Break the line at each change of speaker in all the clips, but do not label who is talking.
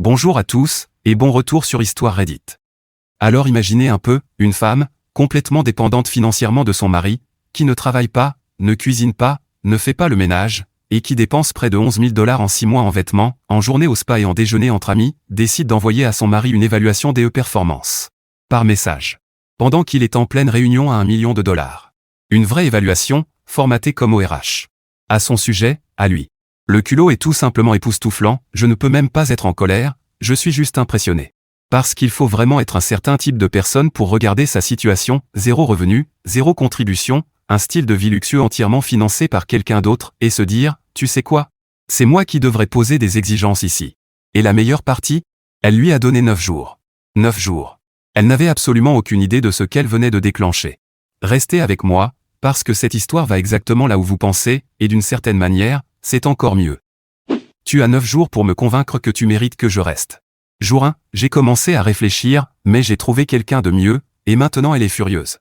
Bonjour à tous, et bon retour sur Histoire Reddit. Alors imaginez un peu, une femme, complètement dépendante financièrement de son mari, qui ne travaille pas, ne cuisine pas, ne fait pas le ménage, et qui dépense près de 11 000 $ en 6 mois en vêtements, en journée au spa et en déjeuner entre amis, décide d'envoyer à son mari une évaluation des performances. Par message. Pendant qu'il est en pleine réunion à $1 million. Une vraie évaluation, formatée comme ORH. À son sujet, à lui. Le culot est tout simplement époustouflant, je ne peux même pas être en colère, je suis juste impressionné. Parce qu'il faut vraiment être un certain type de personne pour regarder sa situation, 0 revenu, 0 contribution, un style de vie luxueux entièrement financé par quelqu'un d'autre, et se dire, tu sais quoi? C'est moi qui devrais poser des exigences ici. Et la meilleure partie? Elle lui a donné 9 jours. 9 jours. Elle n'avait absolument aucune idée de ce qu'elle venait de déclencher. Restez avec moi, parce que cette histoire va exactement là où vous pensez, et d'une certaine manière, c'est encore mieux. Tu as 9 jours pour me convaincre que tu mérites que je reste. Jour 1, j'ai commencé à réfléchir, mais j'ai trouvé quelqu'un de mieux, et maintenant elle est furieuse.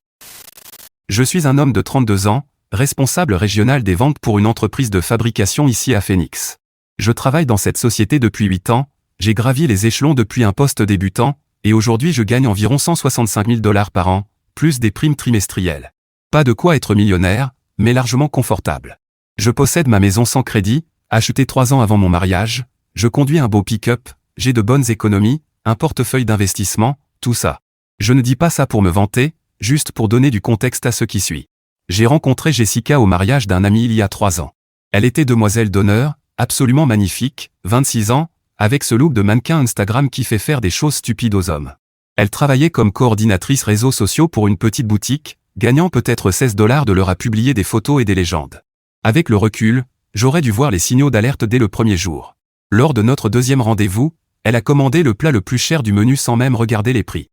Je suis un homme de 32 ans, responsable régional des ventes pour une entreprise de fabrication ici à Phoenix. Je travaille dans cette société depuis 8 ans, j'ai gravi les échelons depuis un poste débutant, et aujourd'hui je gagne environ 165 000 $ par an, plus des primes trimestrielles. Pas de quoi être millionnaire, mais largement confortable. Je possède ma maison sans crédit, achetée 3 ans avant mon mariage, je conduis un beau pick-up, j'ai de bonnes économies, un portefeuille d'investissement, tout ça. Je ne dis pas ça pour me vanter, juste pour donner du contexte à ce qui suit. J'ai rencontré Jessica au mariage d'un ami il y a 3 ans. Elle était demoiselle d'honneur, absolument magnifique, 26 ans, avec ce look de mannequin Instagram qui fait faire des choses stupides aux hommes. Elle travaillait comme coordinatrice réseaux sociaux pour une petite boutique, gagnant peut-être 16 $ de l'heure à publier des photos et des légendes. Avec le recul, j'aurais dû voir les signaux d'alerte dès le premier jour. Lors de notre deuxième rendez-vous, elle a commandé le plat le plus cher du menu sans même regarder les prix.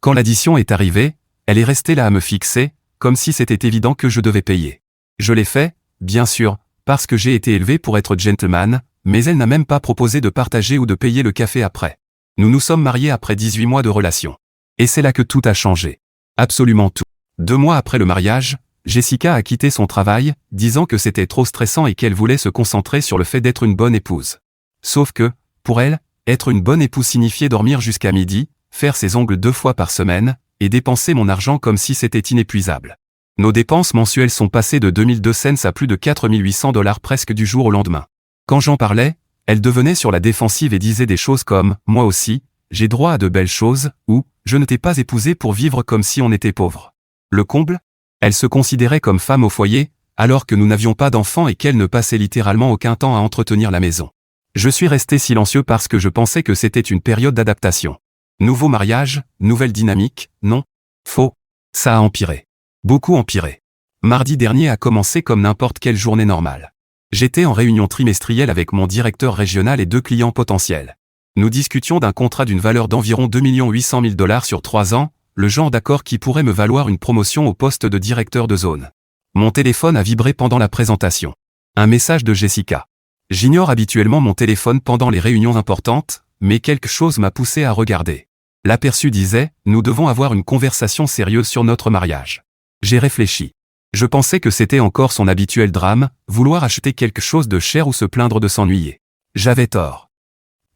Quand l'addition est arrivée, elle est restée là à me fixer, comme si c'était évident que je devais payer. Je l'ai fait, bien sûr, parce que j'ai été élevé pour être gentleman, mais elle n'a même pas proposé de partager ou de payer le café après. Nous nous sommes mariés après 18 mois de relation. Et c'est là que tout a changé. Absolument tout. 2 mois après le mariage, Jessica a quitté son travail, disant que c'était trop stressant et qu'elle voulait se concentrer sur le fait d'être une bonne épouse. Sauf que, pour elle, être une bonne épouse signifiait dormir jusqu'à midi, faire ses ongles 2 fois par semaine, et dépenser mon argent comme si c'était inépuisable. Nos dépenses mensuelles sont passées de 2002 cents à plus de 4 800 $ presque du jour au lendemain. Quand j'en parlais, elle devenait sur la défensive et disait des choses comme « moi aussi, j'ai droit à de belles choses » ou « je ne t'ai pas épousé pour vivre comme si on était pauvre ». Le comble? Elle se considérait comme femme au foyer, alors que nous n'avions pas d'enfants et qu'elle ne passait littéralement aucun temps à entretenir la maison. Je suis resté silencieux parce que je pensais que c'était une période d'adaptation. Nouveau mariage, nouvelle dynamique, non? Faux. Ça a empiré. Beaucoup empiré. Mardi dernier a commencé comme n'importe quelle journée normale. J'étais en réunion trimestrielle avec mon directeur régional et 2 clients potentiels. Nous discutions d'un contrat d'une valeur d'environ 2 800 000 $ sur 3 ans, le genre d'accord qui pourrait me valoir une promotion au poste de directeur de zone. Mon téléphone a vibré pendant la présentation. Un message de Jessica. J'ignore habituellement mon téléphone pendant les réunions importantes, mais quelque chose m'a poussé à regarder. L'aperçu disait « Nous devons avoir une conversation sérieuse sur notre mariage ». J'ai réfléchi. Je pensais que c'était encore son habituel drame, vouloir acheter quelque chose de cher ou se plaindre de s'ennuyer. J'avais tort.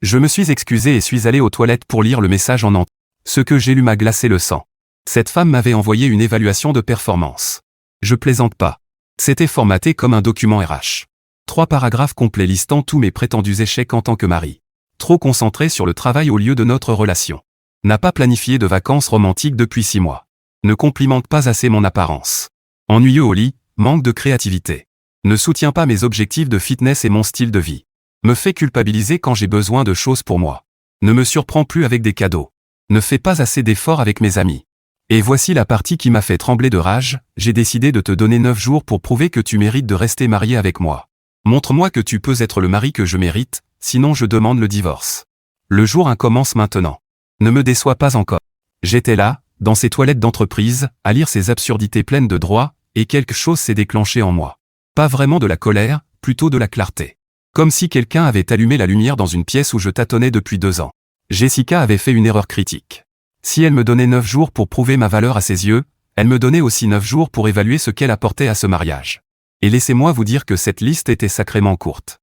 Je me suis excusé et suis allé aux toilettes pour lire le message en entier. Ce que j'ai lu m'a glacé le sang. Cette femme m'avait envoyé une évaluation de performance. Je plaisante pas. C'était formaté comme un document RH. 3 paragraphes complets listant tous mes prétendus échecs en tant que mari. Trop concentré sur le travail au lieu de notre relation. N'a pas planifié de vacances romantiques depuis 6 mois. Ne complimente pas assez mon apparence. Ennuyeux au lit, manque de créativité. Ne soutient pas mes objectifs de fitness et mon style de vie. Me fait culpabiliser quand j'ai besoin de choses pour moi. Ne me surprend plus avec des cadeaux. Ne fais pas assez d'efforts avec mes amis. Et voici la partie qui m'a fait trembler de rage, j'ai décidé de te donner 9 jours pour prouver que tu mérites de rester marié avec moi. Montre-moi que tu peux être le mari que je mérite, sinon je demande le divorce. Le jour 1 commence maintenant. Ne me déçois pas encore. J'étais là, dans ces toilettes d'entreprise, à lire ces absurdités pleines de droit, et quelque chose s'est déclenché en moi. Pas vraiment de la colère, plutôt de la clarté. Comme si quelqu'un avait allumé la lumière dans une pièce où je tâtonnais depuis 2 ans. Jessica avait fait une erreur critique. Si elle me donnait 9 jours pour prouver ma valeur à ses yeux, elle me donnait aussi 9 jours pour évaluer ce qu'elle apportait à ce mariage. Et laissez-moi vous dire que cette liste était sacrément courte.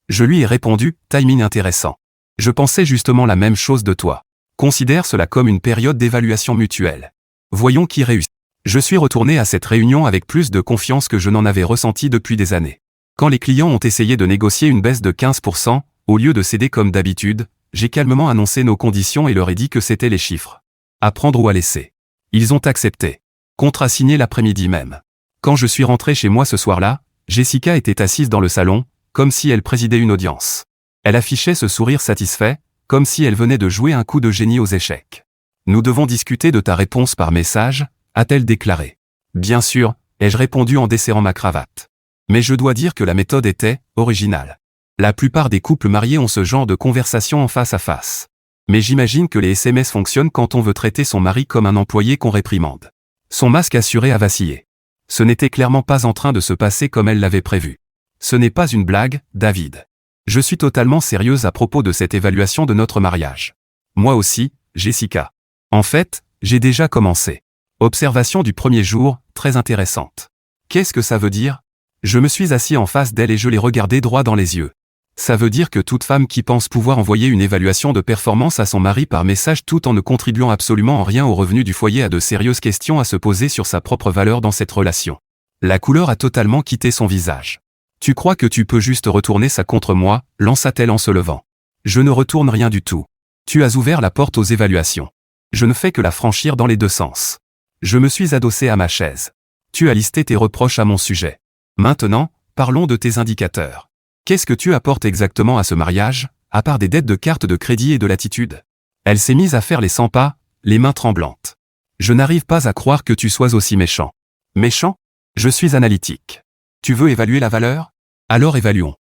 Je lui ai répondu, timing intéressant. Je pensais justement la même chose de toi. Considère cela comme une période d'évaluation mutuelle. Voyons qui réussit. Je suis retourné à cette réunion avec plus de confiance que je n'en avais ressenti depuis des années. Quand les clients ont essayé de négocier une baisse de 15%, au lieu de céder comme d'habitude, j'ai calmement annoncé nos conditions et leur ai dit que c'était les chiffres. À prendre ou à laisser. Ils ont accepté. Contrat signé l'après-midi même. Quand je suis rentré chez moi ce soir-là, Jessica était assise dans le salon, comme si elle présidait une audience. Elle affichait ce sourire satisfait, comme si elle venait de jouer un coup de génie aux échecs. Nous devons discuter de ta réponse par message, a-t-elle déclaré. Bien sûr, ai-je répondu en desserrant ma cravate. Mais je dois dire que la méthode était originale. La plupart des couples mariés ont ce genre de conversation en face à face. Mais j'imagine que les SMS fonctionnent quand on veut traiter son mari comme un employé qu'on réprimande. Son masque assuré a vacillé. Ce n'était clairement pas en train de se passer comme elle l'avait prévu. Ce n'est pas une blague, David. Je suis totalement sérieuse à propos de cette évaluation de notre mariage. Moi aussi, Jessica. En fait, j'ai déjà commencé. Observation du premier jour, très intéressante. Qu'est-ce que ça veut dire? Je me suis assis en face d'elle et je l'ai regardée droit dans les yeux. Ça veut dire que toute femme qui pense pouvoir envoyer une évaluation de performance à son mari par message tout en ne contribuant absolument en rien au revenu du foyer a de sérieuses questions à se poser sur sa propre valeur dans cette relation. La couleur a totalement quitté son visage. Tu crois que tu peux juste retourner ça contre moi, lança-t-elle en se levant. Je ne retourne rien du tout. Tu as ouvert la porte aux évaluations. Je ne fais que la franchir dans les deux sens. Je me suis adossé à ma chaise. Tu as listé tes reproches à mon sujet. Maintenant, parlons de tes indicateurs. Qu'est-ce que tu apportes exactement à ce mariage, à part des dettes de carte de crédit et de l'attitude? Elle s'est mise à faire les 100 pas, les mains tremblantes. Je n'arrive pas à croire que tu sois aussi méchant. Méchant? Je suis analytique. Tu veux évaluer la valeur? Alors évaluons.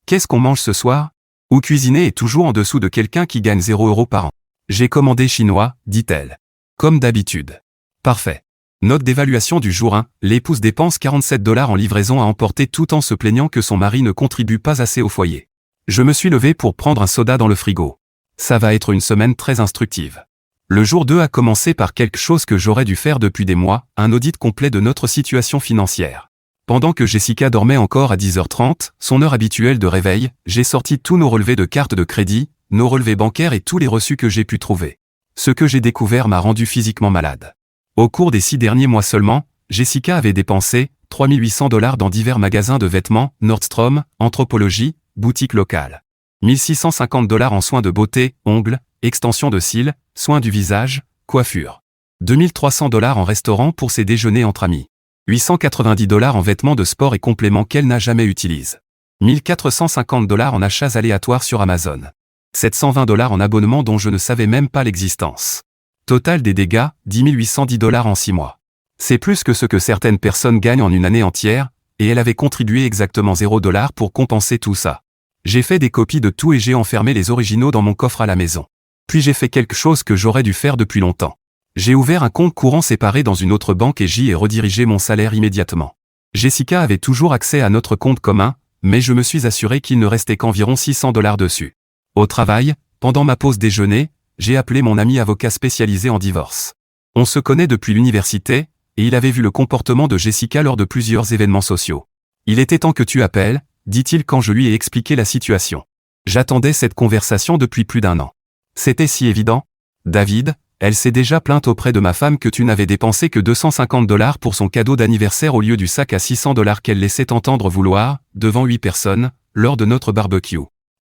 Qu'est-ce qu'on mange ce soir? Ou cuisiner est toujours en dessous de quelqu'un qui gagne 0 € par an. J'ai commandé chinois, dit-elle. Comme d'habitude. Parfait. Note d'évaluation du jour 1, l'épouse dépense 47 $ en livraison à emporter tout en se plaignant que son mari ne contribue pas assez au foyer. Je me suis levé pour prendre un soda dans le frigo. Ça va être une semaine très instructive. Le jour 2 a commencé par quelque chose que j'aurais dû faire depuis des mois, un audit complet de notre situation financière. Pendant que Jessica dormait encore à 10h30, son heure habituelle de réveil, j'ai sorti tous nos relevés de cartes de crédit, nos relevés bancaires et tous les reçus que j'ai pu trouver. Ce que j'ai découvert m'a rendu physiquement malade. Au cours des 6 derniers mois seulement, Jessica avait dépensé 3 800 $ dans divers magasins de vêtements, Nordstrom, Anthropologie, boutiques locales. 1 650 $ en soins de beauté, ongles, extension de cils, soins du visage, coiffure. 2 300 $ en restaurant pour ses déjeuners entre amis. 890 $ en vêtements de sport et compléments qu'elle n'a jamais utilisés. 1 450 $ en achats aléatoires sur Amazon. 720 $ en abonnements dont je ne savais même pas l'existence. Total des dégâts, 10 810 $ en 6 mois. C'est plus que ce que certaines personnes gagnent en une année entière, et elle avait contribué exactement 0 $ pour compenser tout ça. J'ai fait des copies de tout et j'ai enfermé les originaux dans mon coffre à la maison. Puis j'ai fait quelque chose que j'aurais dû faire depuis longtemps. J'ai ouvert un compte courant séparé dans une autre banque et j'y ai redirigé mon salaire immédiatement. Jessica avait toujours accès à notre compte commun, mais je me suis assuré qu'il ne restait qu'environ 600 $ dessus. Au travail, pendant ma pause déjeuner, j'ai appelé mon ami avocat spécialisé en divorce. On se connaît depuis l'université, et il avait vu le comportement de Jessica lors de plusieurs événements sociaux. Il était temps que tu appelles, dit-il quand je lui ai expliqué la situation. J'attendais cette conversation depuis plus d'1 an. C'était si évident. David, elle s'est déjà plainte auprès de ma femme que tu n'avais dépensé que 250 $ pour son cadeau d'anniversaire au lieu du sac à 600 $ qu'elle laissait entendre vouloir, devant 8 personnes, lors de notre barbecue.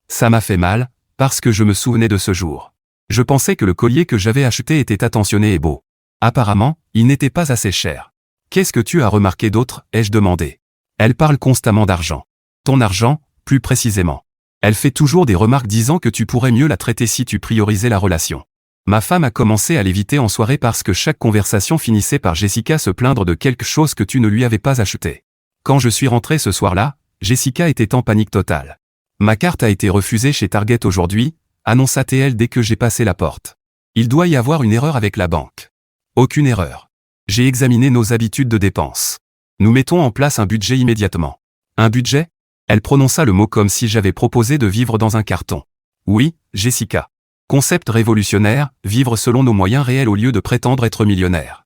Ça m'a fait mal, parce que je me souvenais de ce jour. Je pensais que le collier que j'avais acheté était attentionné et beau. Apparemment, il n'était pas assez cher. Qu'est-ce que tu as remarqué d'autre, ai-je demandé. Elle parle constamment d'argent. Ton argent, plus précisément. Elle fait toujours des remarques disant que tu pourrais mieux la traiter si tu priorisais la relation. Ma femme a commencé à l'éviter en soirée parce que chaque conversation finissait par Jessica se plaindre de quelque chose que tu ne lui avais pas acheté. Quand je suis rentré ce soir-là, Jessica était en panique totale. Ma carte a été refusée chez Target aujourd'hui, annonça-t-elle dès que j'ai passé la porte. Il doit y avoir une erreur avec la banque. Aucune erreur. J'ai examiné nos habitudes de dépenses. Nous mettons en place un budget immédiatement. Un budget? Elle prononça le mot comme si j'avais proposé de vivre dans un carton. Oui, Jessica. Concept révolutionnaire, vivre selon nos moyens réels au lieu de prétendre être millionnaire.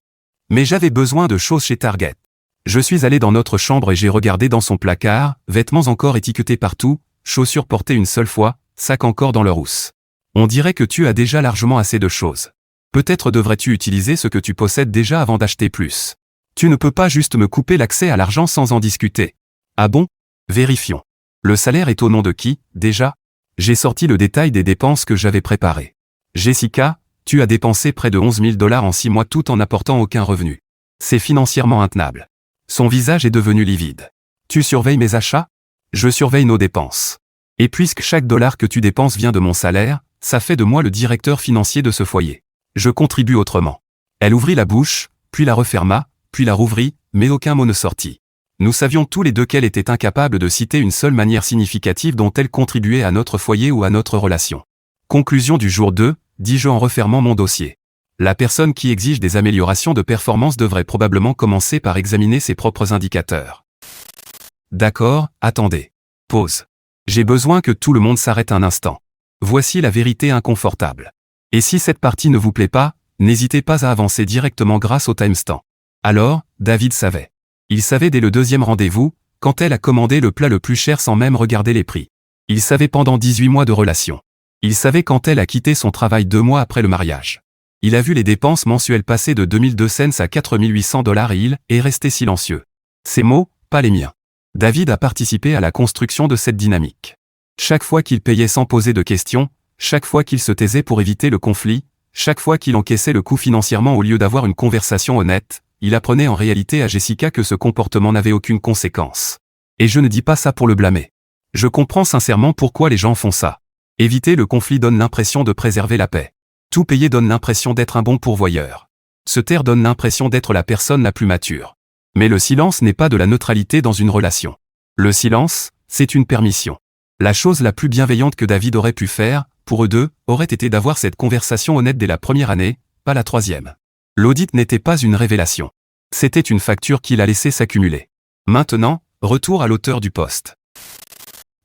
Mais j'avais besoin de choses chez Target. Je suis allé dans notre chambre et j'ai regardé dans son placard, vêtements encore étiquetés partout, chaussures portées une seule fois, sac encore dans leur housse. On dirait que tu as déjà largement assez de choses. Peut-être devrais-tu utiliser ce que tu possèdes déjà avant d'acheter plus. Tu ne peux pas juste me couper l'accès à l'argent sans en discuter. Ah bon? Vérifions. Le salaire est au nom de qui, déjà? J'ai sorti le détail des dépenses que j'avais préparées. Jessica, tu as dépensé près de 11 000 $ en 6 mois tout en n'apportant aucun revenu. C'est financièrement intenable. Son visage est devenu livide. Tu surveilles mes achats? Je surveille nos dépenses. Et puisque chaque dollar que tu dépenses vient de mon salaire, ça fait de moi le directeur financier de ce foyer. Je contribue autrement. Elle ouvrit la bouche, puis la referma, puis la rouvrit, mais aucun mot ne sortit. Nous savions tous les deux qu'elle était incapable de citer une seule manière significative dont elle contribuait à notre foyer ou à notre relation. Conclusion du jour 2, dis-je en refermant mon dossier. La personne qui exige des améliorations de performance devrait probablement commencer par examiner ses propres indicateurs. D'accord, attendez. Pause. J'ai besoin que tout le monde s'arrête un instant. Voici la vérité inconfortable. Et si cette partie ne vous plaît pas, n'hésitez pas à avancer directement grâce au timestamp. Alors, David savait. Il savait dès le deuxième rendez-vous, quand elle a commandé le plat le plus cher sans même regarder les prix. Il savait pendant 18 mois de relation. Il savait quand elle a quitté son travail 2 mois après le mariage. Il a vu les dépenses mensuelles passer de 2002 cents à 4800 $ et il est resté silencieux. Ses mots, pas les miens. David a participé à la construction de cette dynamique. Chaque fois qu'il payait sans poser de questions, chaque fois qu'il se taisait pour éviter le conflit, chaque fois qu'il encaissait le coup financièrement au lieu d'avoir une conversation honnête, il apprenait en réalité à Jessica que ce comportement n'avait aucune conséquence. Et je ne dis pas ça pour le blâmer. Je comprends sincèrement pourquoi les gens font ça. Éviter le conflit donne l'impression de préserver la paix. Tout payer donne l'impression d'être un bon pourvoyeur. Se taire donne l'impression d'être la personne la plus mature. Mais le silence n'est pas de la neutralité dans une relation. Le silence, c'est une permission. La chose la plus bienveillante que David aurait pu faire, pour eux deux, aurait été d'avoir cette conversation honnête dès la première année, pas la troisième. L'audit n'était pas une révélation. C'était une facture qu'il a laissé s'accumuler. Maintenant, retour à l'auteur du post.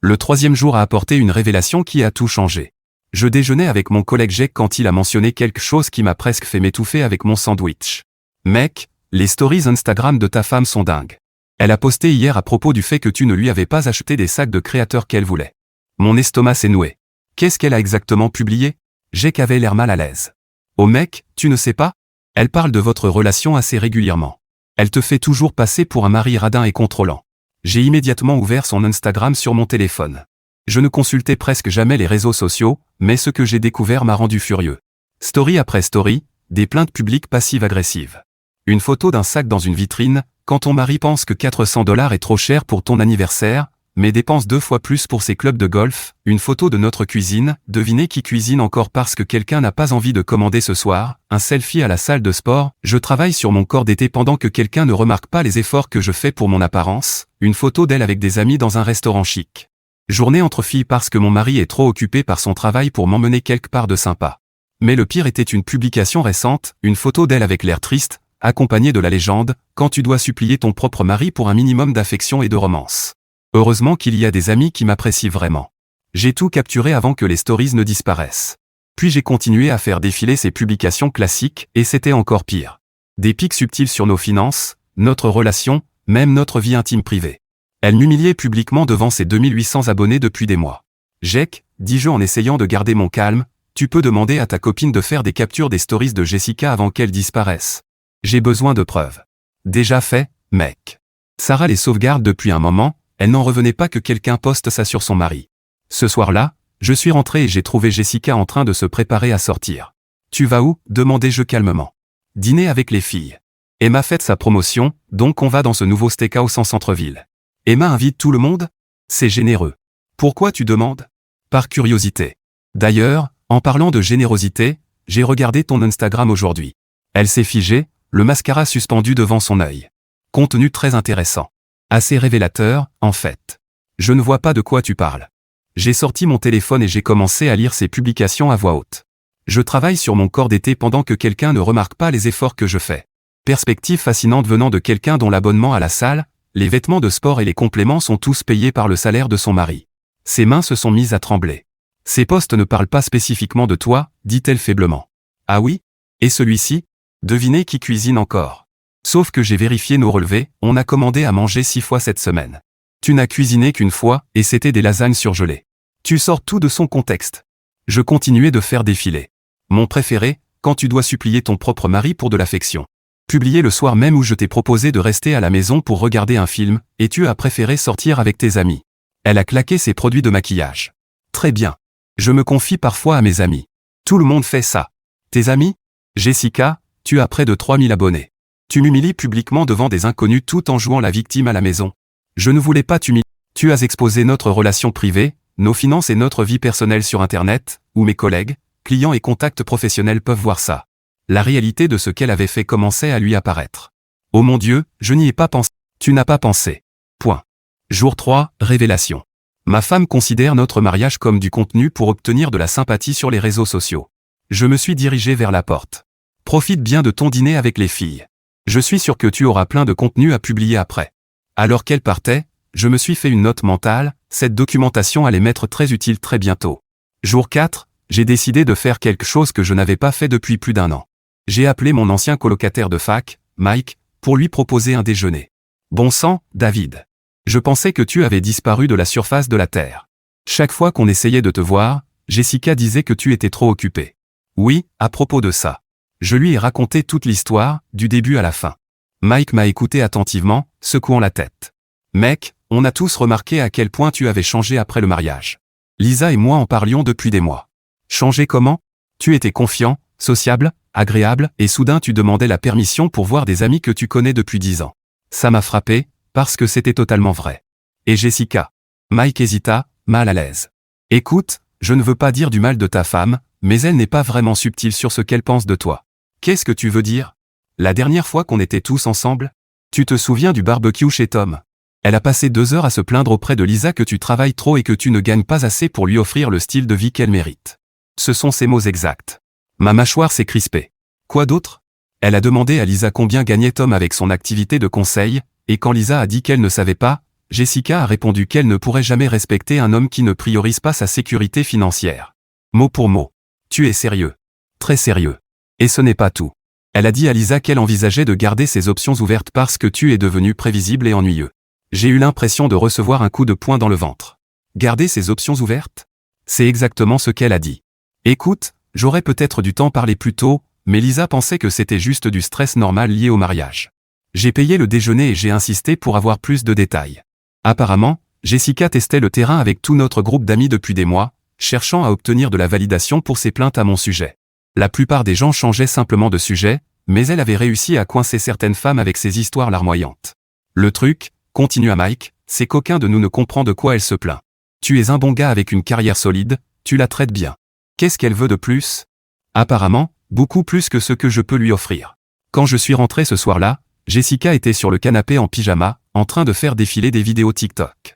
Le troisième jour a apporté une révélation qui a tout changé. Je déjeunais avec mon collègue Jake quand il a mentionné quelque chose qui m'a presque fait m'étouffer avec mon sandwich. Mec, les stories Instagram de ta femme sont dingues. Elle a posté hier à propos du fait que tu ne lui avais pas acheté des sacs de créateurs qu'elle voulait. Mon estomac s'est noué. Qu'est-ce qu'elle a exactement publié? Jake avait l'air mal à l'aise. Oh mec, tu ne sais pas? Elle parle de votre relation assez régulièrement. Elle te fait toujours passer pour un mari radin et contrôlant. J'ai immédiatement ouvert son Instagram sur mon téléphone. Je ne consultais presque jamais les réseaux sociaux, mais ce que j'ai découvert m'a rendu furieux. Story après story, des plaintes publiques passives-agressives. Une photo d'un sac dans une vitrine, quand ton mari pense que 400 $ est trop cher pour ton anniversaire, mais dépense 2 fois plus pour ses clubs de golf, une photo de notre cuisine, devinez qui cuisine encore parce que quelqu'un n'a pas envie de commander ce soir, un selfie à la salle de sport, je travaille sur mon corps d'été pendant que quelqu'un ne remarque pas les efforts que je fais pour mon apparence, une photo d'elle avec des amis dans un restaurant chic. Journée entre filles parce que mon mari est trop occupé par son travail pour m'emmener quelque part de sympa. Mais le pire était une publication récente, une photo d'elle avec l'air triste, accompagnée de la légende, quand tu dois supplier ton propre mari pour un minimum d'affection et de romance. Heureusement qu'il y a des amis qui m'apprécient vraiment. J'ai tout capturé avant que les stories ne disparaissent. Puis j'ai continué à faire défiler ces publications classiques, et c'était encore pire. Des pics subtils sur nos finances, notre relation, même notre vie intime privée. Elle m'humiliait publiquement devant ses 2800 abonnés depuis des mois. Jake, dis-je en essayant de garder mon calme, tu peux demander à ta copine de faire des captures des stories de Jessica avant qu'elles disparaissent. J'ai besoin de preuves. Déjà fait, mec. Sarah les sauvegarde depuis un moment, elle n'en revenait pas que quelqu'un poste ça sur son mari. Ce soir-là, je suis rentré et j'ai trouvé Jessica en train de se préparer à sortir. Tu vas où? Demandai-je calmement. Dîner avec les filles. Emma fait sa promotion, donc on va dans ce nouveau steakhouse en centre-ville. Emma invite tout le monde? C'est généreux. Pourquoi tu demandes? Par curiosité. D'ailleurs, en parlant de générosité, j'ai regardé ton Instagram aujourd'hui. Elle s'est figée, le mascara suspendu devant son œil. Contenu très intéressant. Assez révélateur, en fait. Je ne vois pas de quoi tu parles. J'ai sorti mon téléphone et j'ai commencé à lire ses publications à voix haute. Je travaille sur mon corps d'été pendant que quelqu'un ne remarque pas les efforts que je fais. Perspective fascinante venant de quelqu'un dont l'abonnement à la salle, les vêtements de sport et les compléments sont tous payés par le salaire de son mari. Ses mains se sont mises à trembler. Ces posts ne parlent pas spécifiquement de toi, dit-elle faiblement. Ah oui? Et celui-ci? Devinez qui cuisine encore. Sauf que j'ai vérifié nos relevés, on a commandé à manger 6 fois cette semaine. Tu n'as cuisiné qu'une fois, et c'était des lasagnes surgelées. Tu sors tout de son contexte. Je continuais de faire défiler. Mon préféré, quand tu dois supplier ton propre mari pour de l'affection. Publié le soir même où je t'ai proposé de rester à la maison pour regarder un film, et tu as préféré sortir avec tes amis. Elle a claqué ses produits de maquillage. Très bien. Je me confie parfois à mes amis. Tout le monde fait ça. Tes amis? Jessica, tu as près de 3000 abonnés. Tu m'humilies publiquement devant des inconnus tout en jouant la victime à la maison. Je ne voulais pas t'humilier. Tu as exposé notre relation privée, nos finances et notre vie personnelle sur Internet, où mes collègues, clients et contacts professionnels peuvent voir ça. La réalité de ce qu'elle avait fait commençait à lui apparaître. Oh mon Dieu, je n'y ai pas pensé. Tu n'as pas pensé. Point. Jour 3, révélation. Ma femme considère notre mariage comme du contenu pour obtenir de la sympathie sur les réseaux sociaux. Je me suis dirigé vers la porte. Profite bien de ton dîner avec les filles. Je suis sûr que tu auras plein de contenu à publier après. Alors qu'elle partait, je me suis fait une note mentale, cette documentation allait m'être très utile très bientôt. Jour 4, j'ai décidé de faire quelque chose que je n'avais pas fait depuis plus d'1 an. J'ai appelé mon ancien colocataire de fac, Mike, pour lui proposer un déjeuner. Bon sang, David. Je pensais que tu avais disparu de la surface de la Terre. Chaque fois qu'on essayait de te voir, Jessica disait que tu étais trop occupé. Oui, à propos de ça. Je lui ai raconté toute l'histoire, du début à la fin. Mike m'a écouté attentivement, secouant la tête. Mec, on a tous remarqué à quel point tu avais changé après le mariage. Lisa et moi en parlions depuis des mois. Changé comment? Tu étais confiant, sociable, agréable, et soudain tu demandais la permission pour voir des amis que tu connais depuis 10 ans. Ça m'a frappé, parce que c'était totalement vrai. Et Jessica? Mike hésita, mal à l'aise. Écoute, je ne veux pas dire du mal de ta femme, mais elle n'est pas vraiment subtile sur ce qu'elle pense de toi. Qu'est-ce que tu veux dire? La dernière fois qu'on était tous ensemble? Tu te souviens du barbecue chez Tom? Elle a passé 2 heures à se plaindre auprès de Lisa que tu travailles trop et que tu ne gagnes pas assez pour lui offrir le style de vie qu'elle mérite. Ce sont ses mots exacts. Ma mâchoire s'est crispée. Quoi d'autre? Elle a demandé à Lisa combien gagnait Tom avec son activité de conseil, et quand Lisa a dit qu'elle ne savait pas, Jessica a répondu qu'elle ne pourrait jamais respecter un homme qui ne priorise pas sa sécurité financière. Mot pour mot. Tu es sérieux. Très sérieux. Et ce n'est pas tout. Elle a dit à Lisa qu'elle envisageait de garder ses options ouvertes parce que tu es devenu prévisible et ennuyeux. J'ai eu l'impression de recevoir un coup de poing dans le ventre. Garder ses options ouvertes? C'est exactement ce qu'elle a dit. Écoute, j'aurais peut-être dû t'en parler plus tôt, mais Lisa pensait que c'était juste du stress normal lié au mariage. J'ai payé le déjeuner et j'ai insisté pour avoir plus de détails. Apparemment, Jessica testait le terrain avec tout notre groupe d'amis depuis des mois, cherchant à obtenir de la validation pour ses plaintes à mon sujet. La plupart des gens changeaient simplement de sujet, mais elle avait réussi à coincer certaines femmes avec ses histoires larmoyantes. Le truc, continua Mike, c'est qu'aucun de nous ne comprend de quoi elle se plaint. Tu es un bon gars avec une carrière solide, tu la traites bien. Qu'est-ce qu'elle veut de plus? Apparemment, beaucoup plus que ce que je peux lui offrir. Quand je suis rentré ce soir-là, Jessica était sur le canapé en pyjama, en train de faire défiler des vidéos TikTok.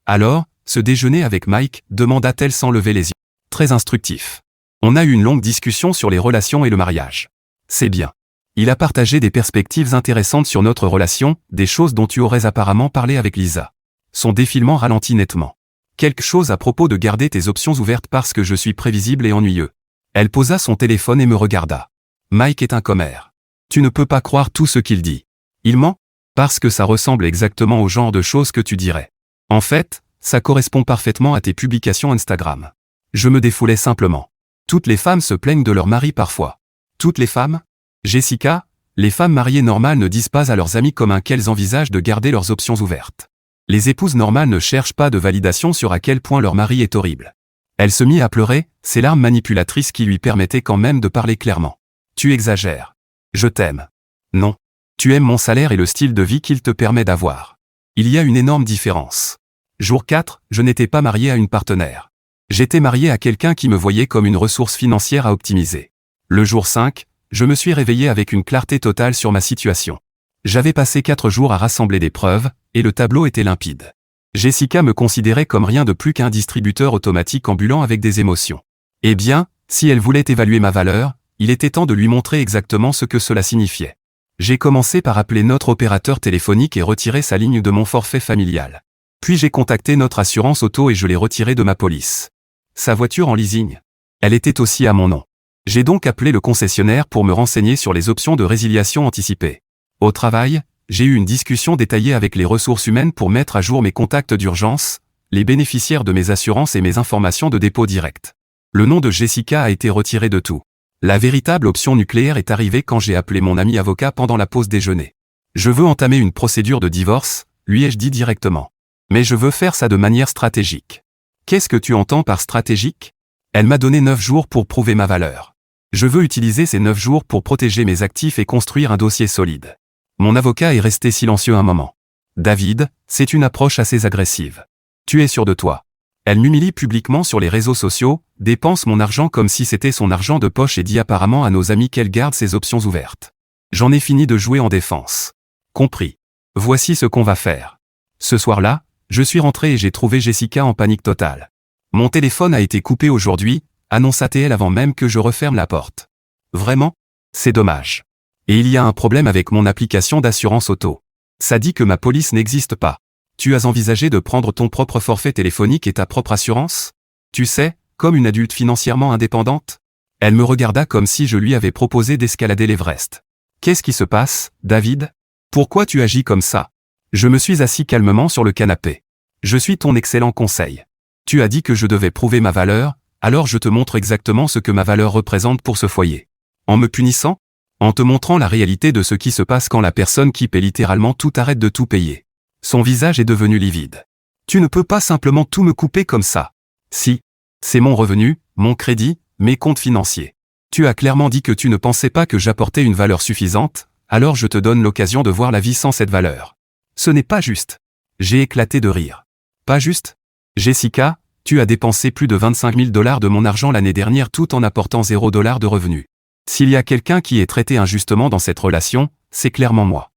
Alors, ce déjeuner avec Mike, demanda-t-elle sans lever les yeux. Très instructif. On a eu une longue discussion sur les relations et le mariage. C'est bien. Il a partagé des perspectives intéressantes sur notre relation, des choses dont tu aurais apparemment parlé avec Lisa. Son défilement ralentit nettement. Quelque chose à propos de garder tes options ouvertes parce que je suis prévisible et ennuyeux. Elle posa son téléphone et me regarda. Mike est un commère. Tu ne peux pas croire tout ce qu'il dit. Il ment? Parce que ça ressemble exactement au genre de choses que tu dirais. En fait, ça correspond parfaitement à tes publications Instagram. Je me défoulais simplement. Toutes les femmes se plaignent de leur mari parfois. Toutes les femmes? Jessica, les femmes mariées normales ne disent pas à leurs amis communs qu'elles envisagent de garder leurs options ouvertes. Les épouses normales ne cherchent pas de validation sur à quel point leur mari est horrible. Elle se mit à pleurer, ses larmes manipulatrices qui lui permettaient quand même de parler clairement. Tu exagères. Je t'aime. Non. Tu aimes mon salaire et le style de vie qu'il te permet d'avoir. Il y a une énorme différence. Jour 4, je n'étais pas marié à une partenaire. J'étais marié à quelqu'un qui me voyait comme une ressource financière à optimiser. Le jour 5, je me suis réveillé avec une clarté totale sur ma situation. J'avais passé 4 jours à rassembler des preuves, et le tableau était limpide. Jessica me considérait comme rien de plus qu'un distributeur automatique ambulant avec des émotions. Eh bien, si elle voulait évaluer ma valeur, il était temps de lui montrer exactement ce que cela signifiait. J'ai commencé par appeler notre opérateur téléphonique et retirer sa ligne de mon forfait familial. Puis j'ai contacté notre assurance auto et je l'ai retirée de ma police. Sa voiture en leasing. Elle était aussi à mon nom. J'ai donc appelé le concessionnaire pour me renseigner sur les options de résiliation anticipée. Au travail, j'ai eu une discussion détaillée avec les ressources humaines pour mettre à jour mes contacts d'urgence, les bénéficiaires de mes assurances et mes informations de dépôt direct. Le nom de Jessica a été retiré de tout. La véritable option nucléaire est arrivée quand j'ai appelé mon ami avocat pendant la pause déjeuner. Je veux entamer une procédure de divorce, lui ai-je dit directement. Mais je veux faire ça de manière stratégique. Qu'est-ce que tu entends par stratégique? Elle m'a donné 9 jours pour prouver ma valeur. Je veux utiliser ces 9 jours pour protéger mes actifs et construire un dossier solide. Mon avocat est resté silencieux un moment. David, c'est une approche assez agressive. Tu es sûr de toi? Elle m'humilie publiquement sur les réseaux sociaux, dépense mon argent comme si c'était son argent de poche et dit apparemment à nos amis qu'elle garde ses options ouvertes. J'en ai fini de jouer en défense. Compris. Voici ce qu'on va faire. Ce soir-là, je suis rentré et j'ai trouvé Jessica en panique totale. Mon téléphone a été coupé aujourd'hui, annonça-t-elle avant même que je referme la porte. Vraiment? C'est dommage. Et il y a un problème avec mon application d'assurance auto. Ça dit que ma police n'existe pas. Tu as envisagé de prendre ton propre forfait téléphonique et ta propre assurance? Tu sais, comme une adulte financièrement indépendante? Elle me regarda comme si je lui avais proposé d'escalader l'Everest. Qu'est-ce qui se passe, David? Pourquoi tu agis comme ça? Je me suis assis calmement sur le canapé. Je suis ton excellent conseil. Tu as dit que je devais prouver ma valeur, alors je te montre exactement ce que ma valeur représente pour ce foyer. En me punissant? En te montrant la réalité de ce qui se passe quand la personne qui paie littéralement tout arrête de tout payer. Son visage est devenu livide. Tu ne peux pas simplement tout me couper comme ça. Si. C'est mon revenu, mon crédit, mes comptes financiers. Tu as clairement dit que tu ne pensais pas que j'apportais une valeur suffisante, alors je te donne l'occasion de voir la vie sans cette valeur. Ce n'est pas juste. J'ai éclaté de rire. Pas juste? Jessica, tu as dépensé plus de 25 000 $ de mon argent l'année dernière tout en apportant 0 $ de revenus. S'il y a quelqu'un qui est traité injustement dans cette relation, c'est clairement moi.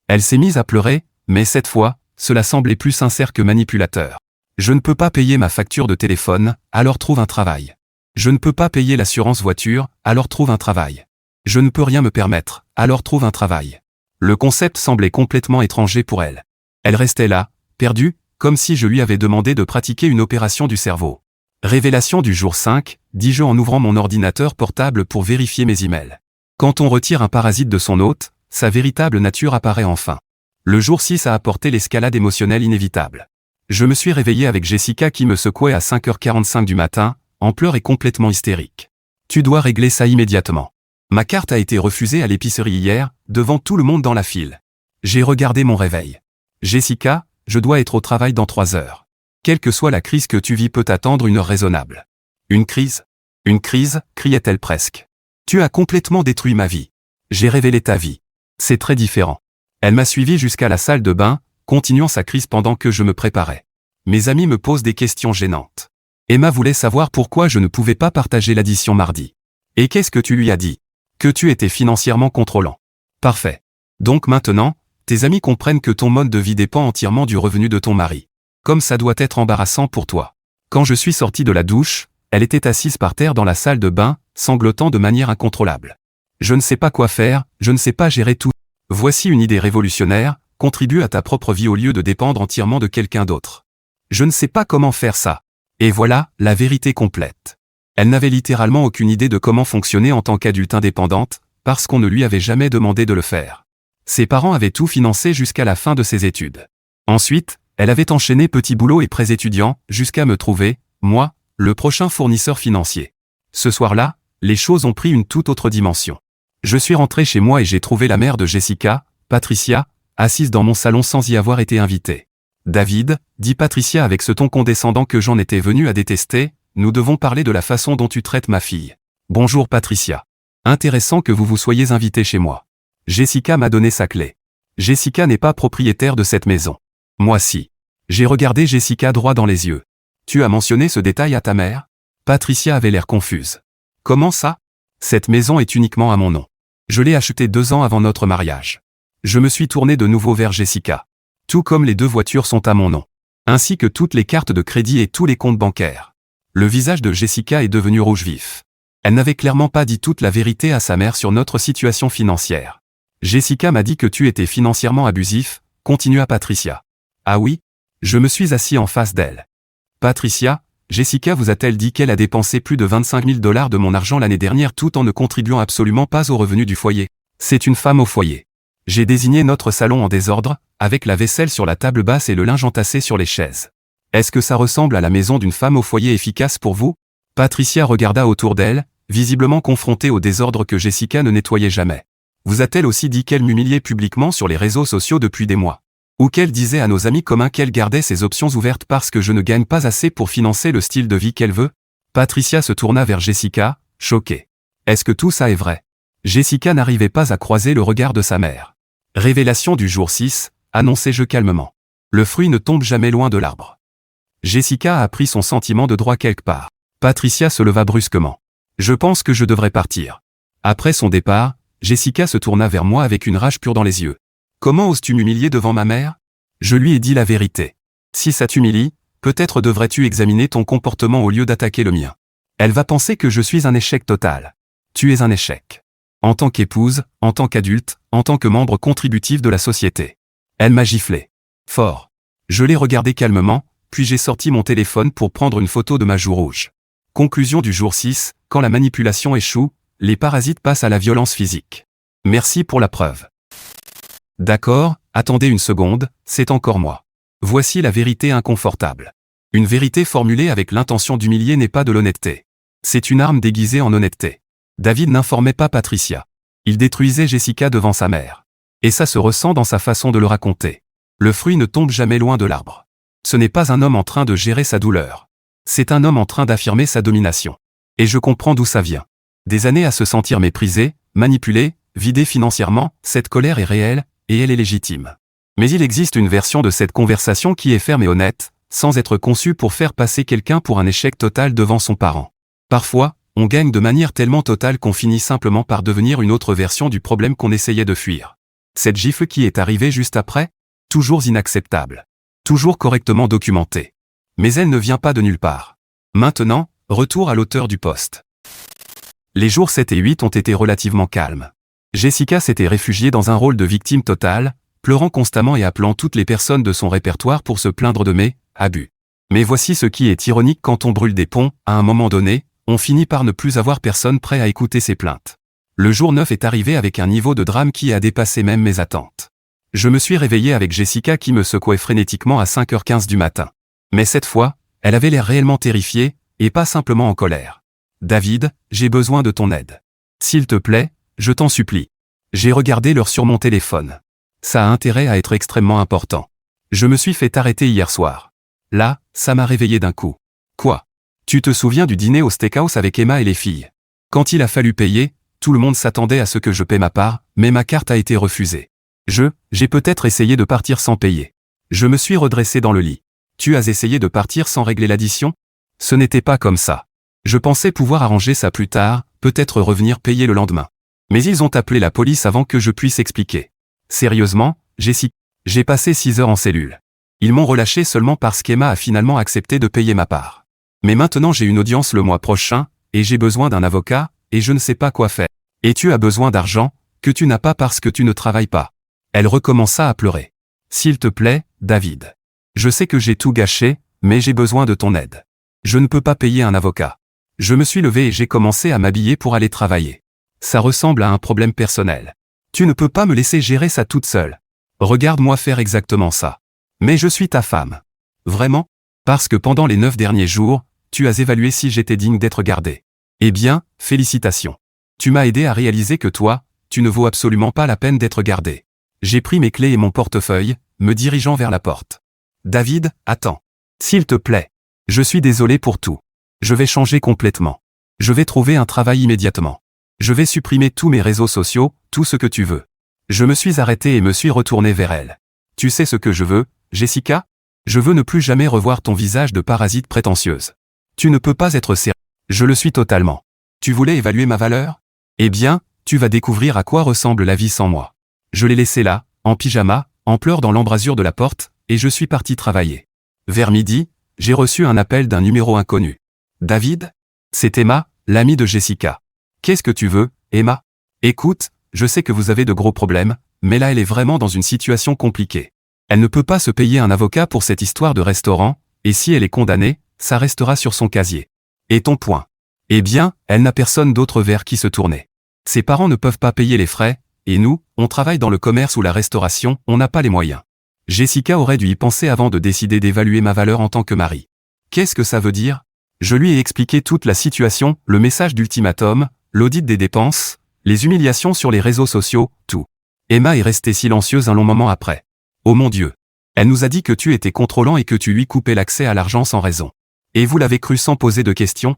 Elle s'est mise à pleurer, mais cette fois, cela semblait plus sincère que manipulateur. Je ne peux pas payer ma facture de téléphone, alors trouve un travail. Je ne peux pas payer l'assurance voiture, alors trouve un travail. Je ne peux rien me permettre, alors trouve un travail. Le concept semblait complètement étranger pour elle. Elle restait là, perdue, comme si je lui avais demandé de pratiquer une opération du cerveau. Révélation du jour 5, dis-je en ouvrant mon ordinateur portable pour vérifier mes emails. Quand on retire un parasite de son hôte, sa véritable nature apparaît enfin. Le jour 6 a apporté l'escalade émotionnelle inévitable. Je me suis réveillé avec Jessica qui me secouait à 5h45 du matin, en pleurs et complètement hystérique. Tu dois régler ça immédiatement. Ma carte a été refusée à l'épicerie hier, devant tout le monde dans la file. J'ai regardé mon réveil. Jessica, je dois être au travail dans 3 heures. Quelle que soit la crise que tu vis peut attendre une heure raisonnable. Une crise? Une crise, criait-elle presque. Tu as complètement détruit ma vie. J'ai révélé ta vie. C'est très différent. Elle m'a suivi jusqu'à la salle de bain, continuant sa crise pendant que je me préparais. Mes amis me posent des questions gênantes. Emma voulait savoir pourquoi je ne pouvais pas partager l'addition mardi. Et qu'est-ce que tu lui as dit? Que tu étais financièrement contrôlant. Parfait. Donc maintenant, tes amis comprennent que ton mode de vie dépend entièrement du revenu de ton mari. Comme ça doit être embarrassant pour toi. Quand je suis sorti de la douche, elle était assise par terre dans la salle de bain, sanglotant de manière incontrôlable. Je ne sais pas quoi faire, je ne sais pas gérer tout. Voici une idée révolutionnaire, contribue à ta propre vie au lieu de dépendre entièrement de quelqu'un d'autre. Je ne sais pas comment faire ça. Et voilà, la vérité complète. Elle n'avait littéralement aucune idée de comment fonctionner en tant qu'adulte indépendante, parce qu'on ne lui avait jamais demandé de le faire. Ses parents avaient tout financé jusqu'à la fin de ses études. Ensuite, elle avait enchaîné petits boulots et prêts étudiants, jusqu'à me trouver, moi, le prochain fournisseur financier. Ce soir-là, les choses ont pris une toute autre dimension. Je suis rentré chez moi et j'ai trouvé la mère de Jessica, Patricia, assise dans mon salon sans y avoir été invitée. David, dit Patricia avec ce ton condescendant que j'en étais venu à détester, nous devons parler de la façon dont tu traites ma fille. Bonjour Patricia. Intéressant que vous vous soyez invité chez moi. Jessica m'a donné sa clé. Jessica n'est pas propriétaire de cette maison. Moi si. J'ai regardé Jessica droit dans les yeux. Tu as mentionné ce détail à ta mère? Patricia avait l'air confuse. Comment ça? Cette maison est uniquement à mon nom. Je l'ai achetée 2 ans avant notre mariage. Je me suis tourné de nouveau vers Jessica. Tout comme les 2 voitures sont à mon nom. Ainsi que toutes les cartes de crédit et tous les comptes bancaires. Le visage de Jessica est devenu rouge vif. Elle n'avait clairement pas dit toute la vérité à sa mère sur notre situation financière. Jessica m'a dit que tu étais financièrement abusif, continua Patricia. Ah oui? Je me suis assis en face d'elle. Patricia, Jessica vous a-t-elle dit qu'elle a dépensé plus de 25 000 $ de mon argent l'année dernière tout en ne contribuant absolument pas aux revenus du foyer? C'est une femme au foyer. J'ai désigné notre salon en désordre, avec la vaisselle sur la table basse et le linge entassé sur les chaises. Est-ce que ça ressemble à la maison d'une femme au foyer efficace pour vous? Patricia regarda autour d'elle, visiblement confrontée au désordre que Jessica ne nettoyait jamais. Vous a-t-elle aussi dit qu'elle m'humiliait publiquement sur les réseaux sociaux depuis des mois? Ou qu'elle disait à nos amis communs qu'elle gardait ses options ouvertes parce que je ne gagne pas assez pour financer le style de vie qu'elle veut? Patricia se tourna vers Jessica, choquée. Est-ce que tout ça est vrai? Jessica n'arrivait pas à croiser le regard de sa mère. Révélation du jour 6, annonçai-je calmement. Le fruit ne tombe jamais loin de l'arbre. Jessica a appris son sentiment de droit quelque part. Patricia se leva brusquement. Je pense que je devrais partir. Après son départ, Jessica se tourna vers moi avec une rage pure dans les yeux. Comment oses-tu m'humilier devant ma mère? Je lui ai dit la vérité. Si ça t'humilie, peut-être devrais-tu examiner ton comportement au lieu d'attaquer le mien. Elle va penser que je suis un échec total. Tu es un échec. En tant qu'épouse, en tant qu'adulte, en tant que membre contributif de la société. Elle m'a giflé. Fort. Je l'ai regardé calmement, puis j'ai sorti mon téléphone pour prendre une photo de ma joue rouge. Conclusion du jour 6, quand la manipulation échoue, les parasites passent à la violence physique. Merci pour la preuve. D'accord, attendez une seconde, c'est encore moi. Voici la vérité inconfortable. Une vérité formulée avec l'intention d'humilier n'est pas de l'honnêteté. C'est une arme déguisée en honnêteté. David n'informait pas Patricia. Il détruisait Jessica devant sa mère. Et ça se ressent dans sa façon de le raconter. Le fruit ne tombe jamais loin de l'arbre. Ce n'est pas un homme en train de gérer sa douleur. C'est un homme en train d'affirmer sa domination. Et je comprends d'où ça vient. Des années à se sentir méprisé, manipulé, vidé financièrement, cette colère est réelle, et elle est légitime. Mais il existe une version de cette conversation qui est ferme et honnête, sans être conçue pour faire passer quelqu'un pour un échec total devant son parent. Parfois, on gagne de manière tellement totale qu'on finit simplement par devenir une autre version du problème qu'on essayait de fuir. Cette gifle qui est arrivée juste après? Toujours inacceptable. Toujours correctement documentée. Mais elle ne vient pas de nulle part. Maintenant, retour à l'auteur du post. Les jours 7 et 8 ont été relativement calmes. Jessica s'était réfugiée dans un rôle de victime totale, pleurant constamment et appelant toutes les personnes de son répertoire pour se plaindre de mes abus. Mais voici ce qui est ironique quand on brûle des ponts, à un moment donné, on finit par ne plus avoir personne prêt à écouter ses plaintes. Le jour 9 est arrivé avec un niveau de drame qui a dépassé même mes attentes. Je me suis réveillé avec Jessica qui me secouait frénétiquement à 5h15 du matin. Mais cette fois, elle avait l'air réellement terrifiée, et pas simplement en colère. David, j'ai besoin de ton aide. S'il te plaît, je t'en supplie. J'ai regardé l'heure sur mon téléphone. Ça a intérêt à être extrêmement important. Je me suis fait arrêter hier soir. Là, ça m'a réveillé d'un coup. Quoi? Tu te souviens du dîner au steakhouse avec Emma et les filles? Quand il a fallu payer, tout le monde s'attendait à ce que je paie ma part, mais ma carte a été refusée. J'ai peut-être essayé de partir sans payer. Je me suis redressé dans le lit. Tu as essayé de partir sans régler l'addition? Ce n'était pas comme ça. Je pensais pouvoir arranger ça plus tard, peut-être revenir payer le lendemain. Mais ils ont appelé la police avant que je puisse expliquer. Sérieusement, Jessica, j'ai passé 6 heures en cellule. Ils m'ont relâché seulement parce qu'Emma a finalement accepté de payer ma part. Mais maintenant j'ai une audience le mois prochain, et j'ai besoin d'un avocat, et je ne sais pas quoi faire. Et tu as besoin d'argent, que tu n'as pas parce que tu ne travailles pas. Elle recommença à pleurer. S'il te plaît, David. Je sais que j'ai tout gâché, mais j'ai besoin de ton aide. Je ne peux pas payer un avocat. Je me suis levé et j'ai commencé à m'habiller pour aller travailler. Ça ressemble à un problème personnel. Tu ne peux pas me laisser gérer ça toute seule. Regarde-moi faire exactement ça. Mais je suis ta femme. Vraiment? Parce que pendant les 9 derniers jours, tu as évalué si j'étais digne d'être gardé. Eh bien, félicitations. Tu m'as aidé à réaliser que toi, tu ne vaux absolument pas la peine d'être gardé. J'ai pris mes clés et mon portefeuille, me dirigeant vers la porte. David, attends. S'il te plaît. Je suis désolé pour tout. Je vais changer complètement. Je vais trouver un travail immédiatement. Je vais supprimer tous mes réseaux sociaux, tout ce que tu veux. Je me suis arrêté et me suis retourné vers elle. Tu sais ce que je veux, Jessica? Je veux ne plus jamais revoir ton visage de parasite prétentieuse. Tu ne peux pas être sérieux. Je le suis totalement. Tu voulais évaluer ma valeur? Eh bien, tu vas découvrir à quoi ressemble la vie sans moi. Je l'ai laissé là, en pyjama, en pleurs dans l'embrasure de la porte, et je suis parti travailler. Vers midi, j'ai reçu un appel d'un numéro inconnu. David? C'est Emma, l'amie de Jessica. Qu'est-ce que tu veux, Emma? Écoute, je sais que vous avez de gros problèmes, mais là elle est vraiment dans une situation compliquée. Elle ne peut pas se payer un avocat pour cette histoire de restaurant, et si elle est condamnée, ça restera sur son casier. Et ton point? Eh bien, elle n'a personne d'autre vers qui se tourner. Ses parents ne peuvent pas payer les frais, et nous, on travaille dans le commerce ou la restauration, on n'a pas les moyens. Jessica aurait dû y penser avant de décider d'évaluer ma valeur en tant que mari. Qu'est-ce que ça veut dire? Je lui ai expliqué toute la situation, le message d'ultimatum, l'audit des dépenses, les humiliations sur les réseaux sociaux, tout. Emma est restée silencieuse un long moment après. Oh mon Dieu. Elle nous a dit que tu étais contrôlant et que tu lui coupais l'accès à l'argent sans raison. Et vous l'avez cru sans poser de questions?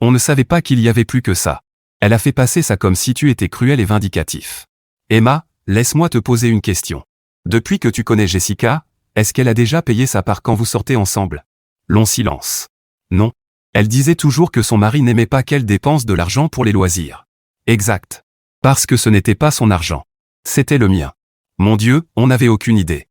On ne savait pas qu'il y avait plus que ça. Elle a fait passer ça comme si tu étais cruel et vindicatif. Emma, laisse-moi te poser une question. Depuis que tu connais Jessica, est-ce qu'elle a déjà payé sa part quand vous sortez ensemble? Long silence. Non. Elle disait toujours que son mari n'aimait pas qu'elle dépense de l'argent pour les loisirs. Exact. Parce que ce n'était pas son argent. C'était le mien. Mon Dieu, on n'avait aucune idée.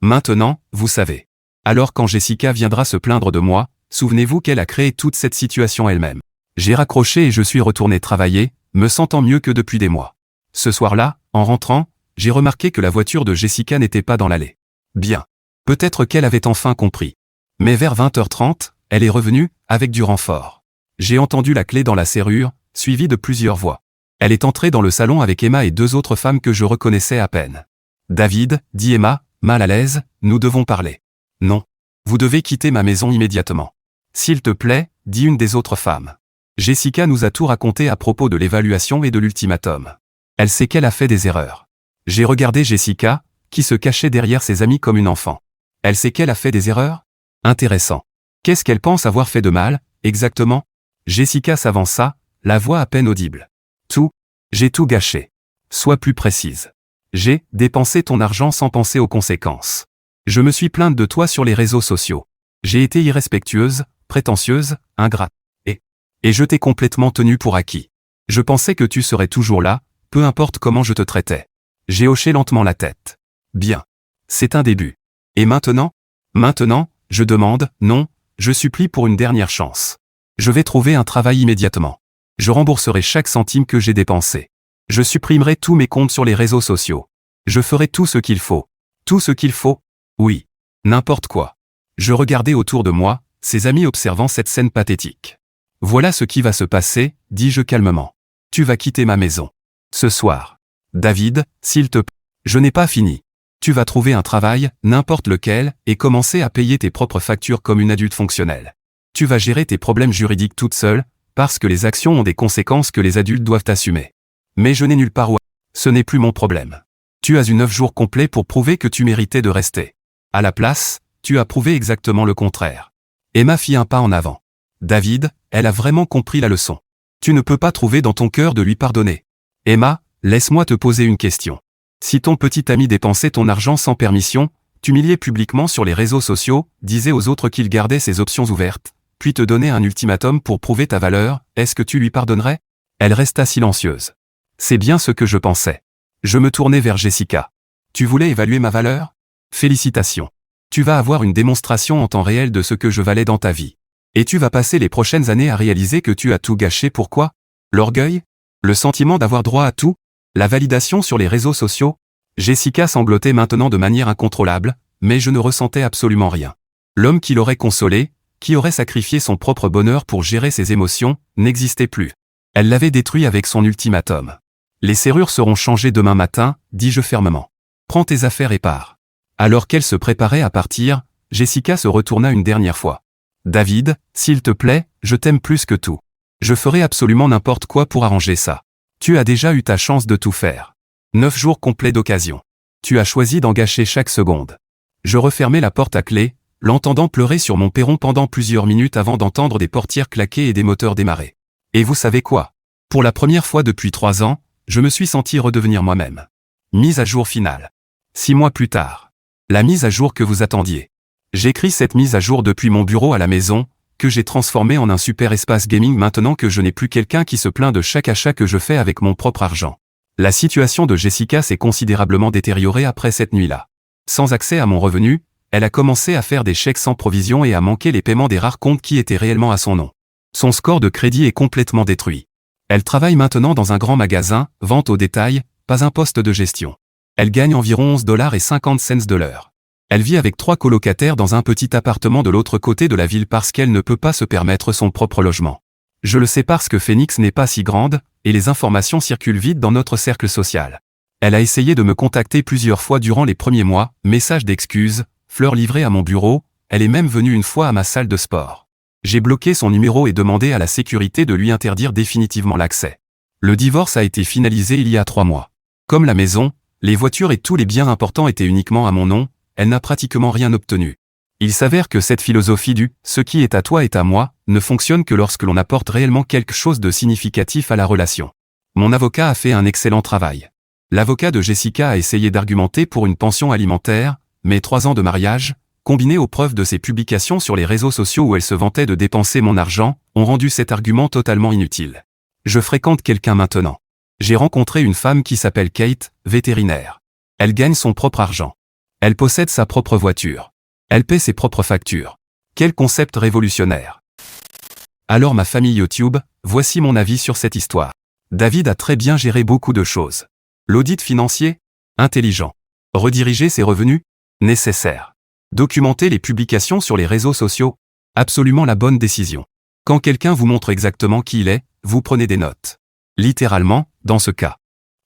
Maintenant, vous savez. Alors quand Jessica viendra se plaindre de moi, souvenez-vous qu'elle a créé toute cette situation elle-même. J'ai raccroché et je suis retourné travailler, me sentant mieux que depuis des mois. Ce soir-là, en rentrant, j'ai remarqué que la voiture de Jessica n'était pas dans l'allée. Bien. Peut-être qu'elle avait enfin compris. Mais vers 20h30, elle est revenue, avec du renfort. J'ai entendu la clé dans la serrure, suivie de plusieurs voix. Elle est entrée dans le salon avec Emma et deux autres femmes que je reconnaissais à peine. David, dit Emma, mal à l'aise, nous devons parler. Non. Vous devez quitter ma maison immédiatement. S'il te plaît, dit une des autres femmes. Jessica nous a tout raconté à propos de l'évaluation et de l'ultimatum. Elle sait qu'elle a fait des erreurs. J'ai regardé Jessica, qui se cachait derrière ses amis comme une enfant. Elle sait qu'elle a fait des erreurs? Intéressant. Qu'est-ce qu'elle pense avoir fait de mal, exactement? Jessica s'avança, la voix à peine audible. Tout. J'ai tout gâché. Sois plus précise. J'ai dépensé ton argent sans penser aux conséquences. Je me suis plainte de toi sur les réseaux sociaux. J'ai été irrespectueuse, prétentieuse, ingrate. Et je t'ai complètement tenu pour acquis. Je pensais que tu serais toujours là, peu importe comment je te traitais. J'ai hoché lentement la tête. Bien. C'est un début. Et maintenant? Maintenant, je demande, non, je supplie pour une dernière chance. Je vais trouver un travail immédiatement. Je rembourserai chaque centime que j'ai dépensé. Je supprimerai tous mes comptes sur les réseaux sociaux. Je ferai tout ce qu'il faut. Tout ce qu'il faut? Oui. N'importe quoi. Je regardais autour de moi, ses amis observant cette scène pathétique. Voilà ce qui va se passer, dis-je calmement. Tu vas quitter ma maison. Ce soir. David, s'il te plaît. Je n'ai pas fini. Tu vas trouver un travail, n'importe lequel, et commencer à payer tes propres factures comme une adulte fonctionnelle. Tu vas gérer tes problèmes juridiques toute seule, parce que les actions ont des conséquences que les adultes doivent assumer. Mais je n'ai nulle part où aller. Ce n'est plus mon problème. Tu as eu 9 jours complets pour prouver que tu méritais de rester. À la place, tu as prouvé exactement le contraire. Emma fit un pas en avant. David, elle a vraiment compris la leçon. Tu ne peux pas trouver dans ton cœur de lui pardonner. Emma, laisse-moi te poser une question. Si ton petit ami dépensait ton argent sans permission, t'humiliait publiquement sur les réseaux sociaux, disait aux autres qu'il gardait ses options ouvertes, puis te donnait un ultimatum pour prouver ta valeur, est-ce que tu lui pardonnerais? Elle resta silencieuse. C'est bien ce que je pensais. Je me tournai vers Jessica. Tu voulais évaluer ma valeur? Félicitations. Tu vas avoir une démonstration en temps réel de ce que je valais dans ta vie. Et tu vas passer les prochaines années à réaliser que tu as tout gâché. Pourquoi? L'orgueil? Le sentiment d'avoir droit à tout? La validation sur les réseaux sociaux? Jessica sanglotait maintenant de manière incontrôlable, mais je ne ressentais absolument rien. L'homme qui l'aurait consolé, qui aurait sacrifié son propre bonheur pour gérer ses émotions, n'existait plus. Elle l'avait détruit avec son ultimatum. Les serrures seront changées demain matin, dis-je fermement. Prends tes affaires et pars. Alors qu'elle se préparait à partir, Jessica se retourna une dernière fois. David, s'il te plaît, je t'aime plus que tout. Je ferai absolument n'importe quoi pour arranger ça. Tu as déjà eu ta chance de tout faire. 9 jours complets d'occasion. Tu as choisi d'en gâcher chaque seconde. Je refermai la porte à clé, l'entendant pleurer sur mon perron pendant plusieurs minutes avant d'entendre des portières claquer et des moteurs démarrer. Et vous savez quoi? Pour la première fois depuis 3 ans, je me suis senti redevenir moi-même. Mise à jour finale. 6 mois plus tard. La mise à jour que vous attendiez. J'écris cette mise à jour depuis mon bureau à la maison, que j'ai transformé en un super espace gaming maintenant que je n'ai plus quelqu'un qui se plaint de chaque achat que je fais avec mon propre argent. La situation de Jessica s'est considérablement détériorée après cette nuit-là. Sans accès à mon revenu, elle a commencé à faire des chèques sans provision et à manquer les paiements des rares comptes qui étaient réellement à son nom. Son score de crédit est complètement détruit. Elle travaille maintenant dans un grand magasin, vente au détail, pas un poste de gestion. Elle gagne environ $11.50 de l'heure. Elle vit avec 3 colocataires dans un petit appartement de l'autre côté de la ville parce qu'elle ne peut pas se permettre son propre logement. Je le sais parce que Phoenix n'est pas si grande, et les informations circulent vite dans notre cercle social. Elle a essayé de me contacter plusieurs fois durant les premiers mois, messages d'excuses, fleurs livrées à mon bureau, elle est même venue une fois à ma salle de sport. J'ai bloqué son numéro et demandé à la sécurité de lui interdire définitivement l'accès. Le divorce a été finalisé il y a 3 mois. Comme la maison, les voitures et tous les biens importants étaient uniquement à mon nom, elle n'a pratiquement rien obtenu. Il s'avère que cette philosophie du « ce qui est à toi est à moi » ne fonctionne que lorsque l'on apporte réellement quelque chose de significatif à la relation. Mon avocat a fait un excellent travail. L'avocat de Jessica a essayé d'argumenter pour une pension alimentaire, mais 3 ans de mariage, combinés aux preuves de ses publications sur les réseaux sociaux où elle se vantait de dépenser mon argent, ont rendu cet argument totalement inutile. Je fréquente quelqu'un maintenant. J'ai rencontré une femme qui s'appelle Kate, vétérinaire. Elle gagne son propre argent. Elle possède sa propre voiture. Elle paie ses propres factures. Quel concept révolutionnaire. Alors ma famille YouTube, voici mon avis sur cette histoire. David a très bien géré beaucoup de choses. L'audit financier? Intelligent. Rediriger ses revenus? Nécessaire. Documenter les publications sur les réseaux sociaux? Absolument la bonne décision. Quand quelqu'un vous montre exactement qui il est, vous prenez des notes. Littéralement, dans ce cas.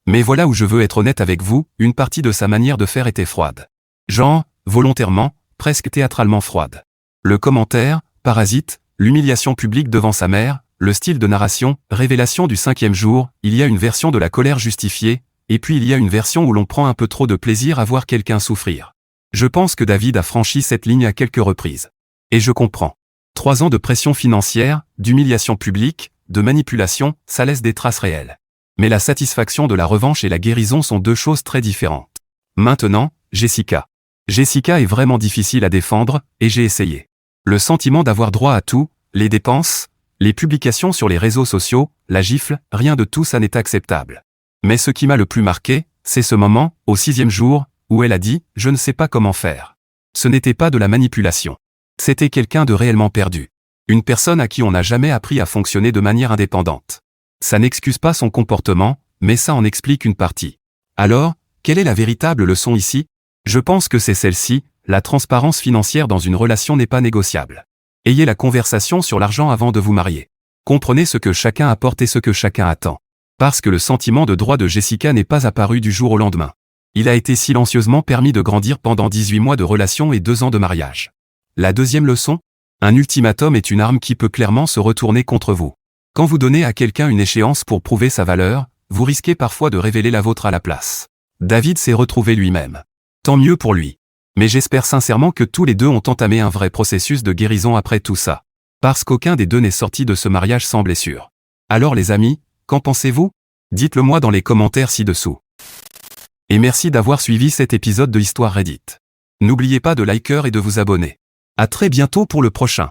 Mais voilà où je veux être honnête avec vous, une partie de sa manière de faire était froide. Genre, volontairement, presque théâtralement froide. Le commentaire, parasite, l'humiliation publique devant sa mère, le style de narration, révélation du 5e jour, il y a une version de la colère justifiée, et puis il y a une version où l'on prend un peu trop de plaisir à voir quelqu'un souffrir. Je pense que David a franchi cette ligne à quelques reprises. Et je comprends. 3 ans de pression financière, d'humiliation publique, de manipulation, ça laisse des traces réelles. Mais la satisfaction de la revanche et la guérison sont 2 choses très différentes. Maintenant, Jessica. Jessica est vraiment difficile à défendre, et j'ai essayé. Le sentiment d'avoir droit à tout, les dépenses, les publications sur les réseaux sociaux, la gifle, rien de tout ça n'est acceptable. Mais ce qui m'a le plus marqué, c'est ce moment, au 6e jour, où elle a dit « je ne sais pas comment faire ». Ce n'était pas de la manipulation. C'était quelqu'un de réellement perdu. Une personne à qui on n'a jamais appris à fonctionner de manière indépendante. Ça n'excuse pas son comportement, mais ça en explique une partie. Alors, quelle est la véritable leçon ici? Je pense que c'est celle-ci, la transparence financière dans une relation n'est pas négociable. Ayez la conversation sur l'argent avant de vous marier. Comprenez ce que chacun apporte et ce que chacun attend. Parce que le sentiment de droit de Jessica n'est pas apparu du jour au lendemain. Il a été silencieusement permis de grandir pendant 18 mois de relation et 2 ans de mariage. La deuxième leçon? Un ultimatum est une arme qui peut clairement se retourner contre vous. Quand vous donnez à quelqu'un une échéance pour prouver sa valeur, vous risquez parfois de révéler la vôtre à la place. David s'est retrouvé lui-même. Tant mieux pour lui. Mais j'espère sincèrement que tous les deux ont entamé un vrai processus de guérison après tout ça. Parce qu'aucun des deux n'est sorti de ce mariage sans blessure. Alors les amis, qu'en pensez-vous? Dites-le moi dans les commentaires ci-dessous. Et merci d'avoir suivi cet épisode de Histoire Reddit. N'oubliez pas de liker et de vous abonner. À très bientôt pour le prochain.